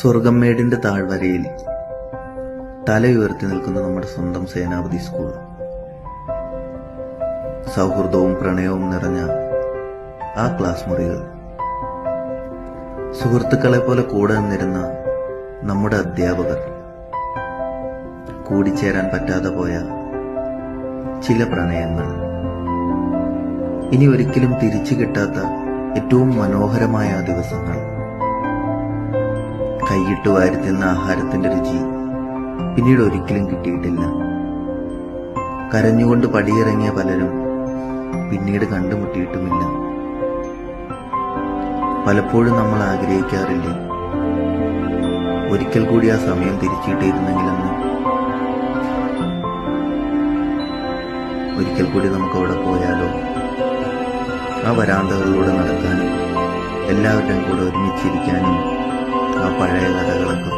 സ്വർഗമ്മേടിന്റെ താഴ്വരയിൽ തലയുയർത്തി നിൽക്കുന്ന നമ്മുടെ സ്വന്തം സേനാപതി സ്കൂൾ. സൗഹൃദവും പ്രണയവും നിറഞ്ഞ ആ ക്ലാസ് മുറികൾ, സുഹൃത്തുക്കളെ പോലെ കൂടെ നിന്നിരുന്ന നമ്മുടെ അധ്യാപകർ, കൂടിച്ചേരാൻ പറ്റാതെ പോയ ചില പ്രണയങ്ങൾ, ഇനി ഒരിക്കലും തിരിച്ചു കിട്ടാത്ത ഏറ്റവും മനോഹരമായ ആ ദിവസങ്ങൾ, കൈയിട്ട് വാരിത്തിന്ന ആഹാരത്തിന്റെ രുചി പിന്നീട് ഒരിക്കലും കിട്ടിയിട്ടില്ല. കരഞ്ഞുകൊണ്ട് പടിയിറങ്ങിയ പലരും പിന്നീട് കണ്ടുമുട്ടിയിട്ടുമില്ല. പലപ്പോഴും നമ്മൾ ആഗ്രഹിക്കാറില്ലേ, ഒരിക്കൽ കൂടി ആ സമയം തിരിച്ചിട്ടിരുന്നെങ്കിലെന്ന്. ഒരിക്കൽ കൂടി നമുക്ക് അവിടെ പോയാലോ, ആ വരാന്തകളിലൂടെ നടക്കാനും എല്ലാവരുടെയും കൂടെ ഒരുമിച്ചിരിക്കാനും, ആ പഴയ കഥകളൊക്കെ